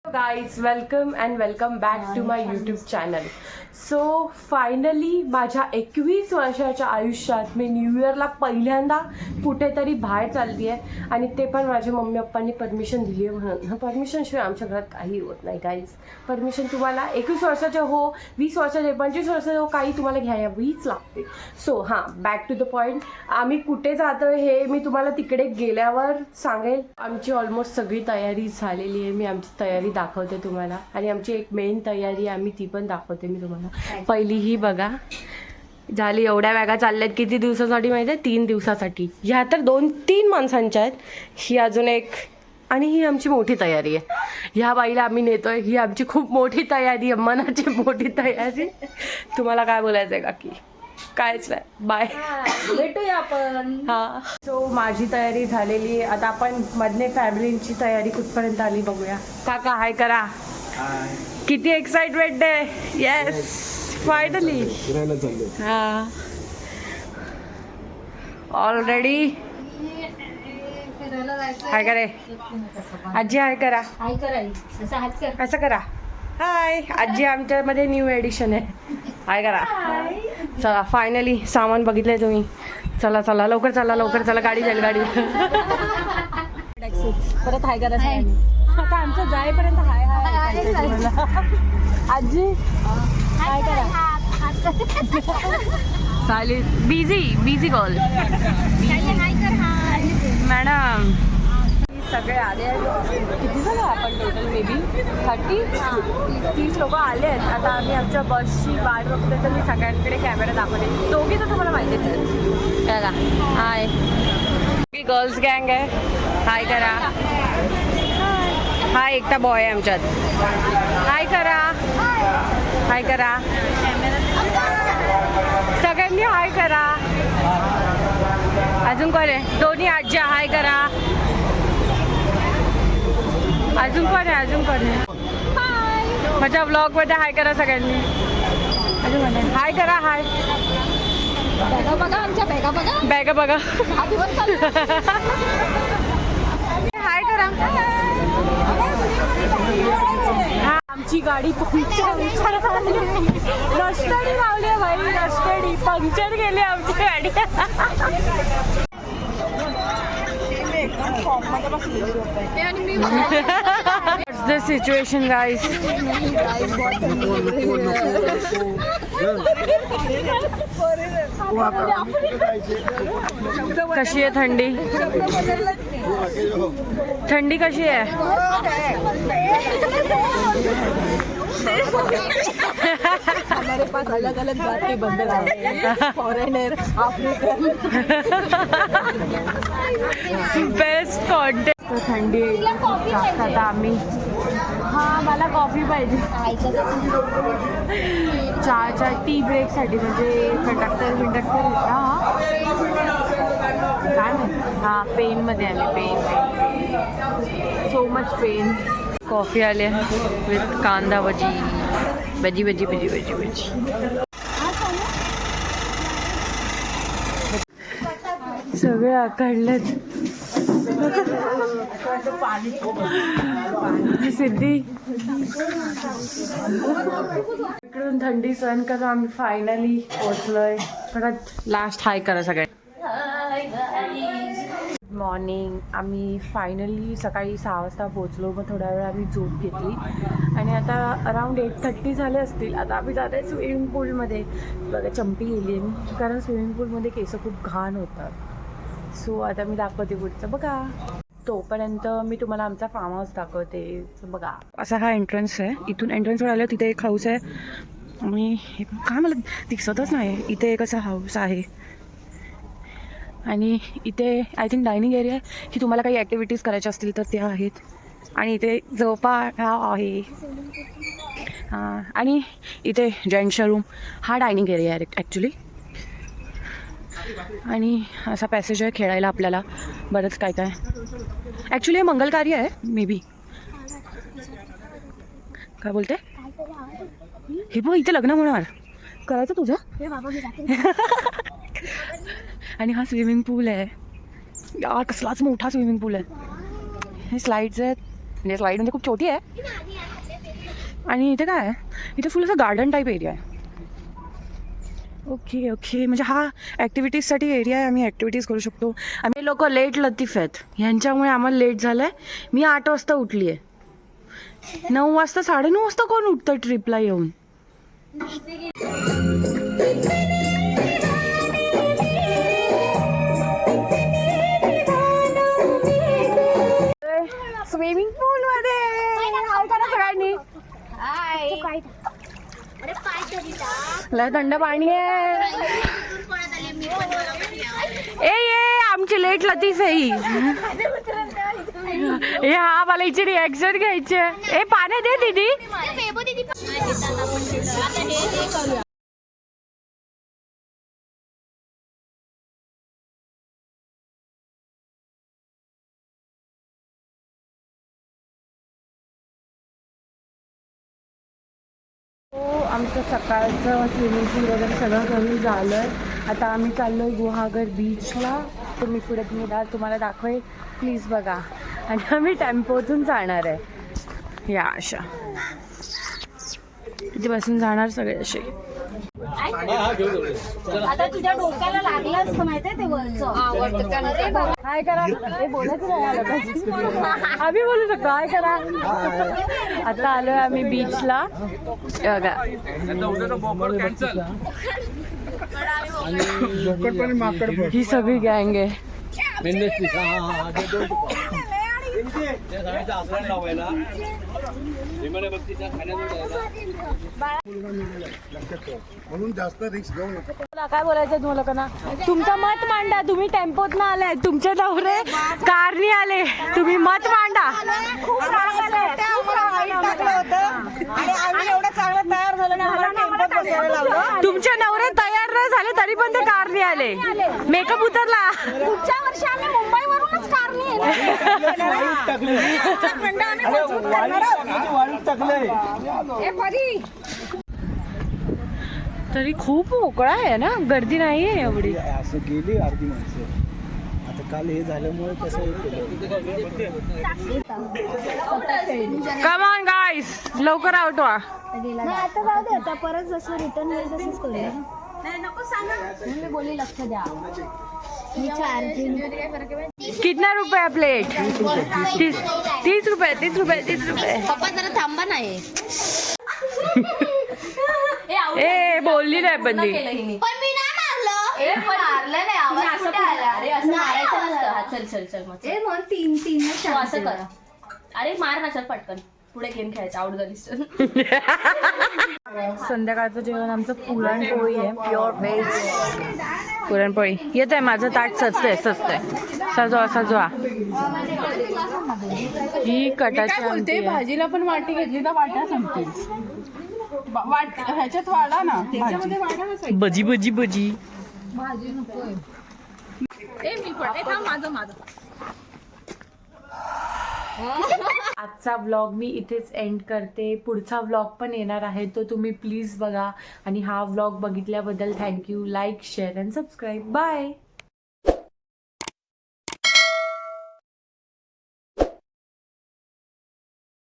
Guys welcome and welcome back to my YouTube channel. So finally माझ्या 21 वर्षाच्या आयुष्यात मी new इयरला पहिल्यांदा कुठेतरी बाहेर चालली आहे आणि ते पण माझ्या मम्मी पप्पांनी परमिशन दिली आहे म्हणून. परमिशनशिवाय आमच्या घरात काही होत नाही गाईज. परमिशन तुम्हाला 21 वर्षाचे हो, 20 वर्षाचे, 25 वर्षाचे हो, काही तुम्हाला घ्यावीच लागते. सो हां, बॅक टू द पॉईंट. आम्ही कुठे जातो हे मी तुम्हाला तिकडे गेल्यावर सांगेल. आमची ऑलमोस्ट सगळी तयारी झालेली आहे. मी आमची तयारी दाखवते तुम्हाला आणि आमची एक मेन तयारी आम्ही ती पण दाखवते मी तुम्हाला. पहिली ही बघा झाली. एवढ्या बॅगा चालल्यात किती दिवसासाठी माहिती आहे? 3 दिवसासाठी. ह्या तर 2-3 माणसांच्या आहेत. ही अजून एक आणि ही आमची मोठी तयारी आहे. ह्या बाईला आम्ही नेतोय. ही आमची खूप मोठी तयारी आहे, मनाची मोठी तयारी. तुम्हाला काय बोलायचं आहे काकी? कायच नाही, बाय, भेटूया आपण. हा. सो माझी तयारी झालेली आहे. आता आपण मधले फॅमिलीची तयारी कुठपर्यंत आली बघूया. काका हाय करा. किती एक्साइटमेंट आहे. Yes, finally. हा, ऑलरेडी हाय करे. आजी हाय करा. हाय कराय असं हात कर. असं करा. हाय. आजी आमच्यामध्ये न्यू एडिशन आहे. हाय करा. चला फायनली सामान बघितलंय तुम्ही. चला चला लवकर चला, लवकर चला, गाडी जाईल गाडी. परत हाय करा सगळ्यांनी. आता आमचं जाईपर्यंत हाय हाय. आजी हाय करा. चालेल. Busy call madam. सगळे आले आहेत. किती झालं आपण टोटल? मे बी 30 लोक आले आहेत. आता आम्ही आमच्या बसची वाट बघतोय तर मी सगळ्यांकडे कॅमेरा दाखवते. दोघी तर तुम्हाला माहितीच आहे. बघा, हाय. गर्ल्स गँग आहे. हाय करा. हाय. एकटा बॉय आहे आमच्यात. हाय करा. हाय करा सगळ्यांनी. हाय करा. अजून कोण आहे? दोन्ही आज्या. हाय करा. अजून कोण आहे? अजून कोण आहे? माझ्या ब्लॉगमध्ये हाय करा सगळ्यांनी. अजून कोण आहे? हाय करा. हाय. बॅगा बघा, आमच्या बॅगा बघा. बॅगा बघा. हाय करा. आमची गाडी रस्त्याने लावली भाई. रस्त्याने पंक्चर गेली आमची गाडी. What's the situation, guys? कशी आहे थंडी? थंडी कशी आहे? हमारे पास अलग अलग बात के बंदे हैं. Foreigner, African. Best content. थंडी आता आम्ही. हां, मला कॉफी पाहिजे. चहाच्या टी ब्रेकसाठी. म्हणजे कंडक्टर होता काय माहिती. हां, पेनमध्ये आले. Pain so much pain. Coffee आले विथ कांदा भजी. सगळे आकडलेत. सिद्धी इकडून थंडी सहन करून आम्ही फायनली पोहोचलोय. परत लास्ट हाय करा सगळे. Good morning. आम्ही फायनली सकाळी 6 वाजता पोहोचलो. मग थोड्या वेळ आम्ही झोप घेतली आणि आता अराउंड 8:30 झाले असतील. आता आम्ही जात आहे स्विमिंग पूलमध्ये. बघा, चंपी गेली आहे मी, कारण स्विमिंग पूलमध्ये केस खूप घाण होतात. सो आता मी दाखवते पुढचं. बघा, तोपर्यंत मी तुम्हाला आमचा फार्म हाऊस दाखवते. बघा, असा हा एंट्रन्स आहे. इथून एंट्रन्सवर आलं तिथे एक हाऊस आहे आणि काय मला दिसतच नाही. इथे एक असा हाऊस आहे आणि इथे आय थिंक डायनिंग एरिया आहे की तुम्हाला काही ॲक्टिव्हिटीज करायच्या असतील तर त्या आहेत. आणि इथे झोपाळा आहे. हां, आणि इथे जेंट्सचा रूम. हा डायनिंग एरिया आहे ॲक्च्युली. आणि असा पॅसेज आहे खेळायला आपल्याला. बरंच काय काय. ॲक्च्युली हे मंगलकार्य आहे मे बी. काय बोलते? हे बघ, इथे लग्न होणार. करायचं तुझं? आणि हा स्विमिंग पूल आहे. यार कसलाच मोठा स्विमिंग पूल आहे. हे स्लाइड्स आहेत. म्हणजे स्लाईड म्हणजे खूप छोटी आहे. आणि इथे काय आहे, इथे फुल असं गार्डन टाईप एरिया आहे. ओके ओके, म्हणजे हा ॲक्टिव्हिटीजसाठी एरिया आहे. आम्ही ॲक्टिव्हिटीज करू शकतो. आम्ही लोक लेट लतीफ आहेत, ह्यांच्यामुळे आम्हाला लेट झालं आहे. मी 8 वाजता उठली आहे. 9 वाजता 9:30 वाजता कोण उठतं ट्रिपला येऊन. स्विमिंग पूल मध्ये सगळ्यांनी लय थंड पाणी आहे. ए आमची लेट लतीफ आहे ही. ए हा, मला हिची रिॲक्शन घ्यायची आहे. ए पाणी दे दीदी. हो, आमचं सकाळचं स्विमिंग पूल वगैरे सगळं करून झालं आहे. आता आम्ही चाललो आहे गुहागर बीचला. तुम्ही पुढे तुम्हाला दाखवेल, प्लीज बघा. आणि आम्ही टेम्पोतून जाणार आहे. या अशा इथे बसून जाणार सगळे असे. आता तुझ्या डोक्याला लागलं असतं माहितीये ते वरचं. काय करा, हे बोलायचं नाही. आम्ही बोलू शकतो काय करा. आता आलोय आम्ही बीचला. बघा ही सगळी गँग आहे. म्हणून जास्त रिस्क घेऊ नका. काय बोलायचं तुम्हाला लोकांना, तुमचं मत मांडा. तुम्ही टेम्पोत ना आलाय, तुमचे नवरे कारनी आले, तुम्ही मत मांडा. तुमचे नवरे तयार नाही झाले तरी पण ते कारनी आले. मेकअप उतरला. पुढच्या वर्षी आम्ही मुंबईवरूनच कारणी तरी खूप मोकळा आहे ना, गर्दी नाहीये एवढी. असं गेली अर्धी माणसं. आता काल हे झाल्यामुळे कसं कम ऑन गाईस, लवकर आउट व्हा. आता जाऊ दे, आता परत जसं रिटर्न येईल तसंच करूया. मी बोलली लक्ष द्या. कितना रुपये प्लेट? 30 रुपये 30 रुपये 30 रुपये. पप्पा जरा थांबा नाही. ए बोलली नाही पण ती. पण मी नाही मारलं. मारलं नाही, आवाज कुठे आला? अरे असं मारायचं नसतं. हा चल चल चल मग. ए मग 3 तू असं करा. अरे मार ना, चल पटकन पुढे गेम खेळायचा. आउट झालीस. संध्याकाळचं जेवण आमचं पुरणपोळी आहे, प्युअर व्हेज पुरणपोळी. येत आहे माझं ताट, सजतंय सजवा सजवा. ही कटाची आमटी आहे. भाजीला पण वाटी घेतली तर वाटा संपतील. ह्याच्यात वाढा ना, त्याच्यामध्ये वाढा ना. भजी भजी भजी. भाजी नकोय. मी पण थांब, माझं आजचा व्लॉग मी इथेच एंड करते. पुढचा व्लॉग पण येणार आहे, तो तुम्ही प्लीज बघा. आणि हा व्लॉग बघितल्याबद्दल thank you. Like, share and subscribe. Bye.